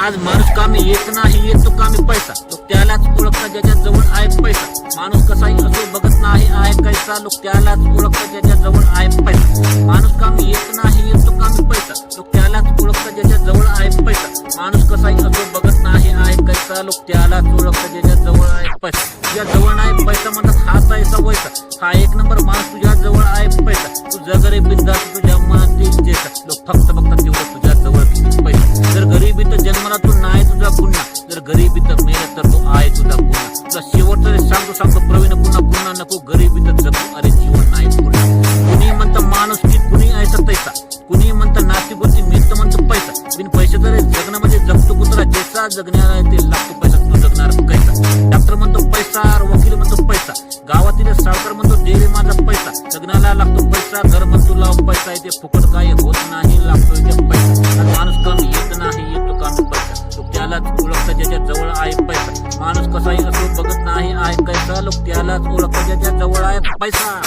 आज माणूस कामी येत नाही, येतो कामी पैसा. लोक त्यालाच ओळखतात ज्याच्या जवळ आहे पैसा. माणूस कसाही असो बघत नाही आहे कैसा. लोक त्यालाच ओळखतात ज्याच्या जवळ आहे पैसा. माणूस कामी येत नाही, येतो कामी पैसा. लोक त्यालाच ओळखतात ज्याच्या जवळ आहे पैसा. माणूस कसाही असो बघत नाही आहे कैसा. लोक त्यालाच ओळखतात ज्याच्या जवळ आहे पैसा. तुझ्या जवळ नाही पैसा म्हणतात हाच आहे वैसा. हा एक नंबर माणूस तुझ्या जवळ आहे पैसा. तू जगरे बिंदास तुझ्या मनातील जेसा. लोक फक्त बघतात तेवढं तुझ्या जवळ किती पैसा. जर गरिबीत जन्मला तू नाही तुझा गुन्हा. जर गरिबीत मेला तर तो आहे तुझा गुन्हा. तुझा शेवट तरी सांगतो प्रवीण पुन्हा नको गरिबीत जगू अरे जीवन नाही पुन्हा. कुणी म्हणतं माणूस की कुणी ऐसा तैसा. कुणी म्हणतं नातीपुती मी तर म्हणतो पैसा. बिन पैसे तरी जगण्यामध्ये जगतो कुत्रा जैसा. जगण्याला ते लागतो पैसा तू जगणार कैसा. डॉक्टर म्हणतो पैसा, वकील म्हणतो पैसा. गावातील सावकार म्हणतो दे रे माझा पैसा. लग्नाला लागतो पैसा, घर म्हणतो लाव पैसा. इथे फुकट काय होत नाही, लागतो इथे पैसा. माणूस कमी येत नाही, येतो कमी पैसा. लोक त्यालाच ओळखतात ज्याच्या जवळ आहे पैसा. माणूस कसाही असो बघत नाही आहे कैसा. लोक त्यालाच ओळखतात ज्याच्या जवळ आहे पैसा.